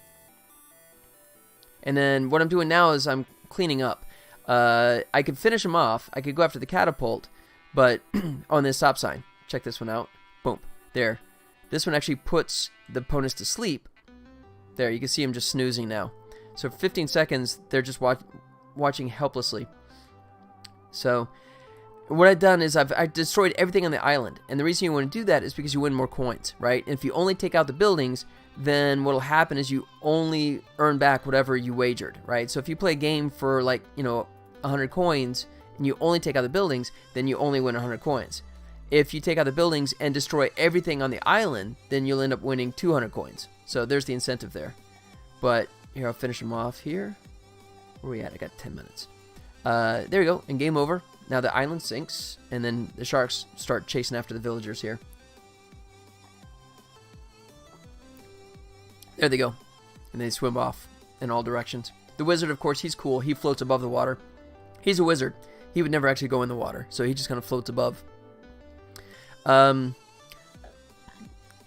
And then what I'm doing now is I'm cleaning up. I could finish him off, I could go after the catapult, but on this stop sign, check this one out, boom, there. This one actually puts the opponents to sleep. There, you can see him just snoozing now. So for 15 seconds, they're just watching helplessly. So what I've done is I've destroyed everything on the island, and the reason you want to do that is because you win more coins, right? And if you only take out the buildings, then what'll happen is you only earn back whatever you wagered, right? So if you play a game for, like, you know, 100 coins and you only take out the buildings, then you only win 100 coins. If you take out the buildings and destroy everything on the island, then you'll end up winning 200 coins. So there's the incentive there. But here, I'll finish them off here. Where are we at? I got 10 minutes. There we go, and game over. Now the island sinks, and then the sharks start chasing after the villagers here. There they go. And they swim off in all directions. The wizard, of course, he's cool. He floats above the water. He's a wizard. He would never actually go in the water, so he just kind of floats above.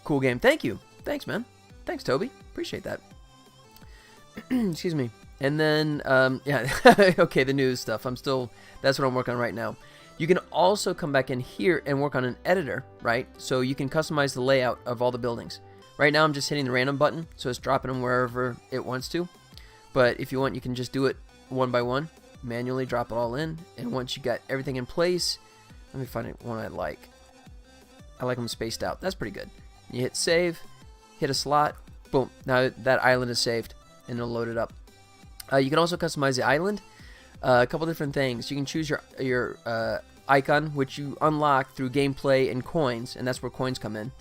Cool game. Thank you. Thanks, man. Thanks, Toby. Appreciate that. Excuse me. And then, yeah, okay, the news stuff. That's what I'm working on right now. You can also come back in here and work on an editor, right? So you can customize the layout of all the buildings. Right now I'm just hitting the random button, so it's dropping them wherever it wants to. But if you want, you can just do it one by one, manually drop it all in. And once you got everything in place, let me find one I like. I like them spaced out. That's pretty good. You hit save, hit a slot, boom. Now that island is saved, and it'll load it up. You can also customize the island. A couple different things. You can choose your icon, which you unlock through gameplay and coins, and that's where coins come in.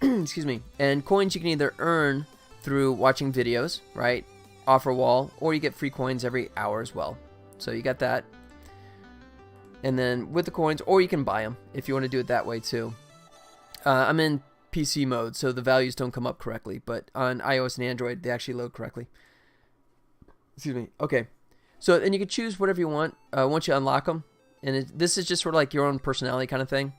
Excuse me. And coins you can either earn through watching videos, right? Offer wall, or you get free coins every hour as well. So you got that. And then with the coins, or you can buy them if you want to do it that way too. I'm in PC mode, so the values don't come up correctly, but on iOS and Android, they actually load correctly. Excuse me. Okay. So, and you can choose whatever you want once you unlock them. And this is just sort of like your own personality kind of thing.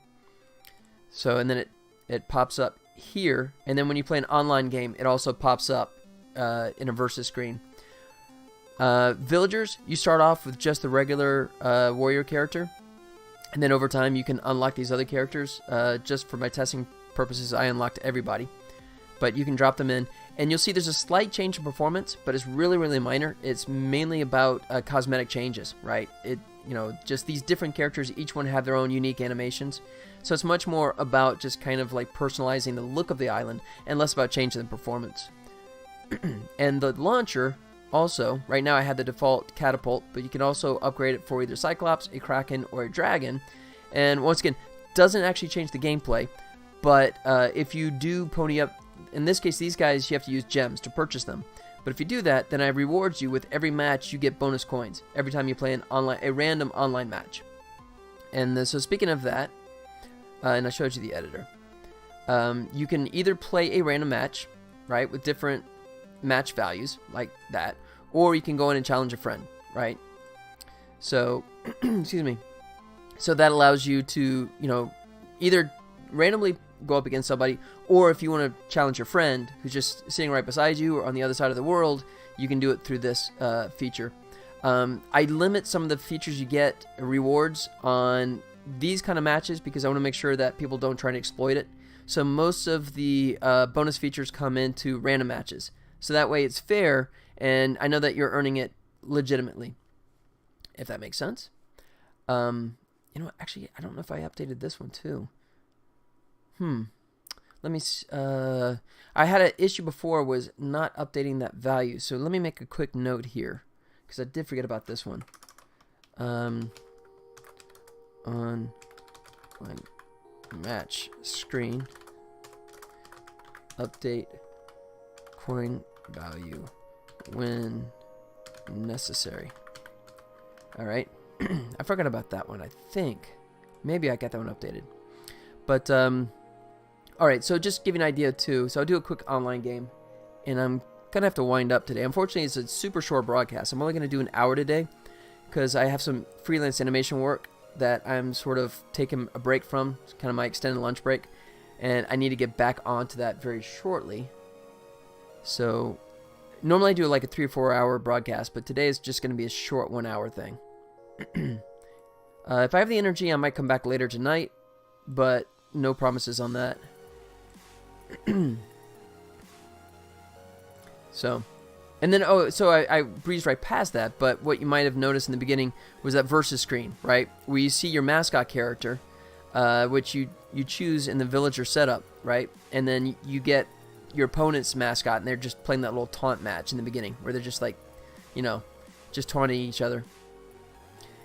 So, and then it pops up here. And then when you play an online game, it also pops up in a versus screen. Villagers, you start off with just the regular warrior character. And then over time, you can unlock these other characters. Just for my testing purposes, I unlocked everybody. But you can drop them in. And you'll see there's a slight change in performance, but it's really, really minor. It's mainly about cosmetic changes, right? Just these different characters, each one have their own unique animations. So it's much more about just kind of like personalizing the look of the island and less about changing the performance. And the launcher, also, right now I had the default catapult, but you can also upgrade it for either Cyclops, a Kraken, or a Dragon. And once again, doesn't actually change the gameplay, but if you do pony up, in this case, these guys, you have to use gems to purchase them. But if you do that, then I rewards you with every match you get bonus coins every time you play a random online match. And so speaking of that, and I showed you the editor, you can either play a random match, right, with different match values like that, or you can go in and challenge a friend, right? So, excuse me. So that allows you to, either randomly go up against somebody, or if you want to challenge your friend who's just sitting right beside you or on the other side of the world, you can do it through this feature. I limit some of the features you get rewards on these kind of matches because I want to make sure that people don't try to exploit it. So most of the bonus features come into random matches. So that way it's fair, and I know that you're earning it legitimately, if that makes sense. Actually, I don't know if I updated this one too. Let me see. I had an issue before was not updating that value. So let me make a quick note here because I did forget about this one. On match screen, update coin value when necessary. All right. I forgot about that one, I think. Maybe I got that one updated. But, all right, so just give you an idea, too. So I'll do a quick online game, and I'm going to have to wind up today. Unfortunately, it's a super short broadcast. I'm only going to do an hour today because I have some freelance animation work that I'm sort of taking a break from. It's kind of my extended lunch break, and I need to get back onto that very shortly. So normally I do like a 3 or 4 hour broadcast, but today is just going to be a short 1 hour thing. If I have the energy, I might come back later tonight, but no promises on that. So, and then, I breezed right past that, but what you might have noticed in the beginning was that versus screen, right? Where you see your mascot character, which you choose in the villager setup, right? And then you get your opponent's mascot, and they're just playing that little taunt match in the beginning, where they're just like, just taunting each other.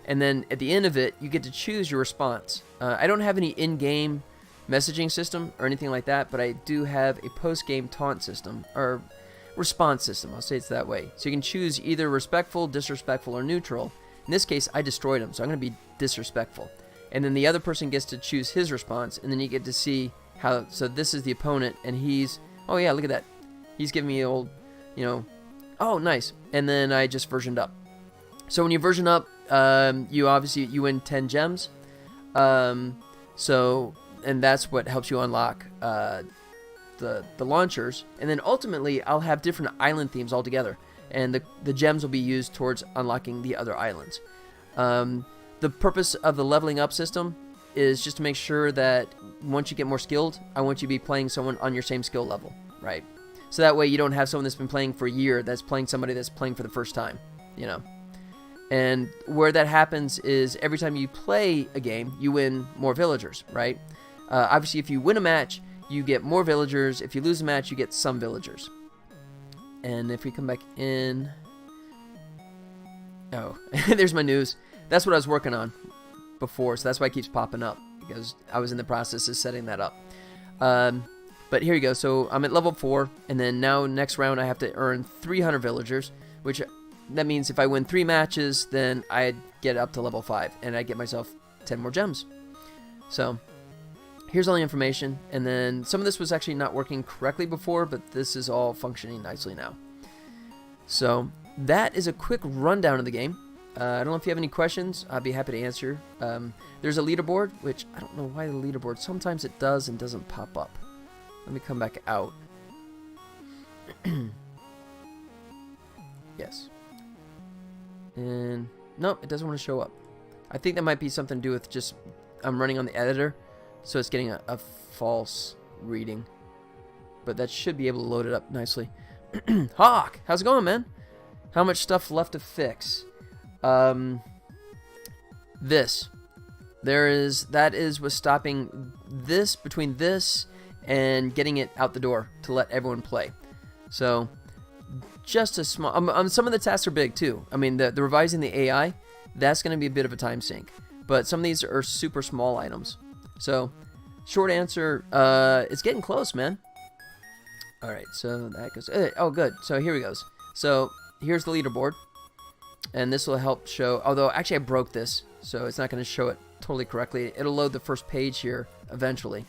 And then at the end of it, you get to choose your response. I don't have any in-game messaging system or anything like that, but I do have a post-game taunt system, or response system, I'll say it's that way. So you can choose either respectful, disrespectful, or neutral. In this case, I destroyed him, so I'm going to be disrespectful. And then the other person gets to choose his response, and then you get to see how, so this is the opponent, and he's, oh yeah, look at that. He's giving me old, oh, nice. And then I just versioned up. So when you version up, you win 10 gems. And that's what helps you unlock the launchers. And then ultimately, I'll have different island themes altogether, and the gems will be used towards unlocking the other islands. The purpose of the leveling up system is just to make sure that once you get more skilled, I want you to be playing someone on your same skill level, right? So that way you don't have someone that's been playing for a year that's playing somebody that's playing for the first time, And where that happens is every time you play a game, you win more villagers, right? Obviously, if you win a match, you get more villagers. If you lose a match, you get some villagers. And if we come back in... Oh, there's my news. That's what I was working on before, so that's why it keeps popping up, because I was in the process of setting that up. But here you go. So I'm at level 4, and then now next round I have to earn 300 villagers, which... That means if I win 3 matches, then I get up to level 5, and I get myself 10 more gems. So, here's all the information, and then some of this was actually not working correctly before, but this is all functioning nicely now. So, that is a quick rundown of the game. I don't know if you have any questions. I'd be happy to answer. There's a leaderboard, which I don't know why the leaderboard. Sometimes it does and doesn't pop up. Let me come back out. Yes. And nope, it doesn't want to show up. I think that might be something to do with just I'm running on the editor, so it's getting a false reading. But that should be able to load it up nicely. Hawk, how's it going, man? How much stuff left to fix? That is what's stopping this, between this and getting it out the door to let everyone play. So just a small, some of the tasks are big too. I mean, the revising the AI, that's going to be a bit of a time sink. But some of these are super small items. So, short answer, it's getting close, man. All right, so that goes. Oh, good. So here we goes. So here's the leaderboard, and this will help show. Although actually I broke this, so it's not going to show it totally correctly. It'll load the first page here eventually.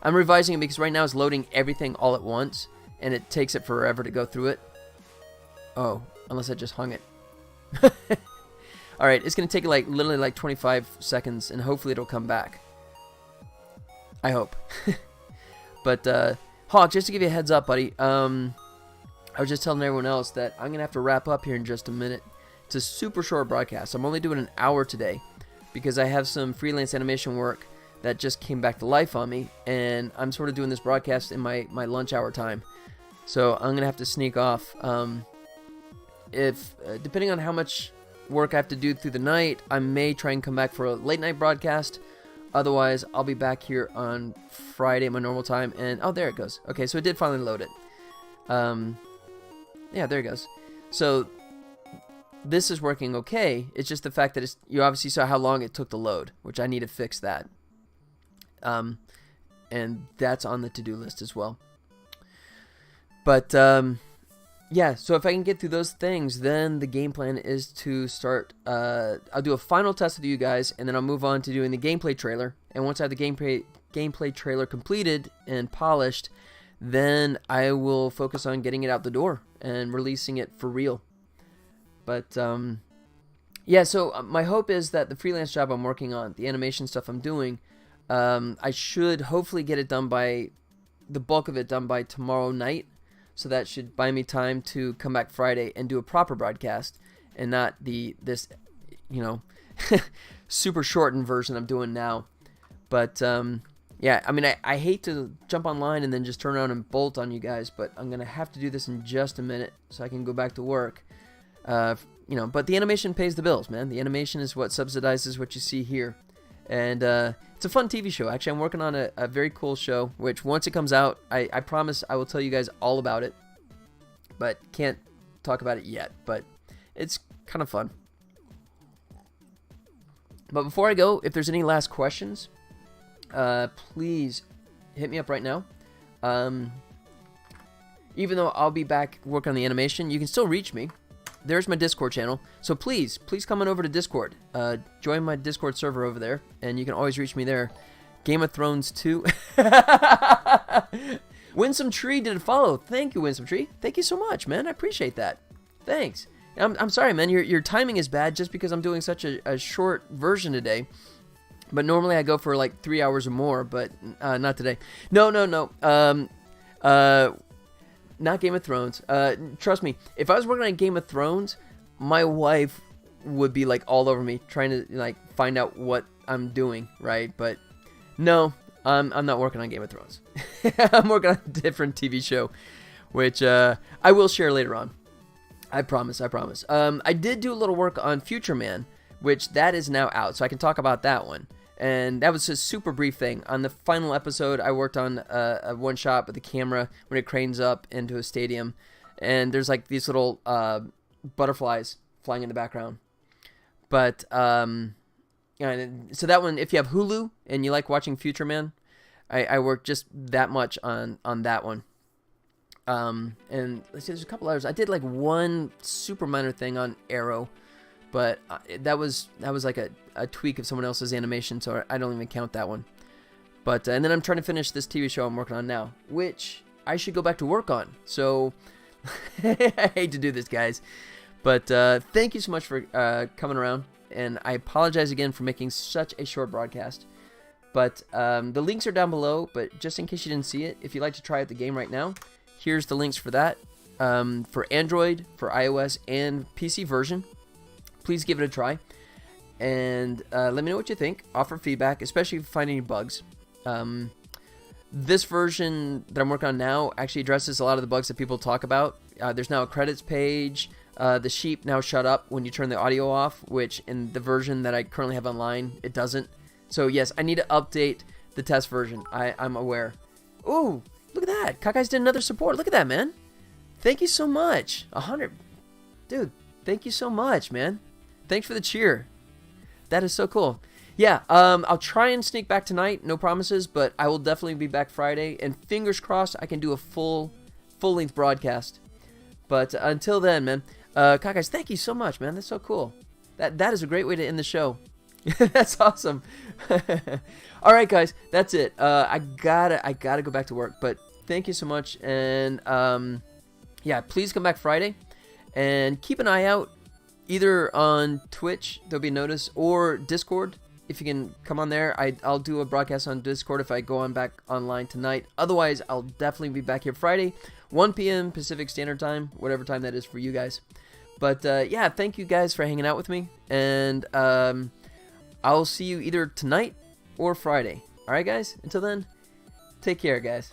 I'm revising it because right now it's loading everything all at once, and it takes it forever to go through it. Oh, unless I just hung it. All right, it's going to take like literally like 25 seconds, and hopefully it'll come back. I hope. But Hawk, just to give you a heads up, buddy, I was just telling everyone else that I'm going to have to wrap up here in just a minute. It's a super short broadcast. I'm only doing an hour today because I have some freelance animation work that just came back to life on me, and I'm sort of doing this broadcast in my lunch hour time. So I'm going to have to sneak off. Depending on how much work I have to do through the night, I may try and come back for a late night broadcast. Otherwise, I'll be back here on Friday at my normal time. And oh, there it goes. Okay, so it did finally load it. Yeah, there it goes. So this is working okay. It's just the fact that you obviously saw how long it took to load, which I need to fix that. And that's on the to-do list as well. But yeah, so if I can get through those things, then the game plan is to start. I'll do a final test with you guys, and then I'll move on to doing the gameplay trailer. And once I have the gameplay trailer completed and polished, then I will focus on getting it out the door and releasing it for real. But yeah, so my hope is that the freelance job I'm working on, the animation stuff I'm doing, I should hopefully get it done by the bulk of it done by tomorrow night. So that should buy me time to come back Friday and do a proper broadcast, and not this super shortened version I'm doing now. But yeah, I mean, I hate to jump online and then just turn around and bolt on you guys, but I'm gonna have to do this in just a minute so I can go back to work. But the animation pays the bills, man. The animation is what subsidizes what you see here. And it's a fun TV show. Actually, I'm working on a very cool show, which once it comes out, I promise I will tell you guys all about it. But can't talk about it yet. But it's kind of fun. But before I go, if there's any last questions, please hit me up right now. Even though I'll be back working on the animation, you can still reach me. There's my Discord channel. So please come on over to Discord. Join my Discord server over there, and you can always reach me there. Game of Thrones 2. Winsome Tree did a follow. Thank you, Winsome Tree. Thank you so much, man. I appreciate that. Thanks. I'm sorry, man. Your timing is bad just because I'm doing such a short version today. But normally I go for like 3 hours or more, but not today. No. Not Game of Thrones. Trust me, if I was working on Game of Thrones, my wife would be like all over me trying to like find out what I'm doing, right? But no, I'm not working on Game of Thrones. I'm working on a different TV show, which I will share later on. I promise. I did do a little work on Future Man, which that is now out, so I can talk about that one. And that was a super brief thing. On the final episode, I worked on a one shot with the camera when it cranes up into a stadium. And there's like these little butterflies flying in the background. But, yeah, so that one, if you have Hulu and you like watching Future Man, I worked just that much on that one. And let's see, there's a couple others. I did like one super minor thing on Arrow. But that was like a tweak of someone else's animation, so I don't even count that one. But and then I'm trying to finish this TV show I'm working on now, which I should go back to work on. So I hate to do this, guys. But thank you so much for coming around, and I apologize again for making such a short broadcast. But the links are down below, but just in case you didn't see it, if you'd like to try out the game right now, here's the links for that. For Android, for iOS, and PC version. Please give it a try, and let me know what you think. Offer feedback, especially if you find any bugs. This version that I'm working on now actually addresses a lot of the bugs that people talk about. There's now a credits page. The sheep now shut up when you turn the audio off, which in the version that I currently have online, it doesn't. So yes, I need to update the test version. I'm aware. Ooh, look at that. Cockeyes did another support. Look at that, man. Thank you so much. 100. Dude, thank you so much, man. Thanks for the cheer. That is so cool. yeah, I'll try and sneak back tonight. No promises, but I will definitely be back Friday. And fingers crossed, I can do a full length broadcast. But until then, man, Cockeyes, thank you so much, man. That's so cool. That is a great way to end the show. That's awesome. All right, guys, that's it. I gotta go back to work. But thank you so much, and yeah, please come back Friday, and keep an eye out either on Twitch, there'll be a notice, or Discord. If you can come on there, I'll do a broadcast on Discord if I go on back online tonight. Otherwise, I'll definitely be back here Friday, 1 p.m. Pacific Standard Time, whatever time that is for you guys. But yeah, thank you guys for hanging out with me, and I'll see you either tonight or Friday. All right, guys? Until then, take care, guys.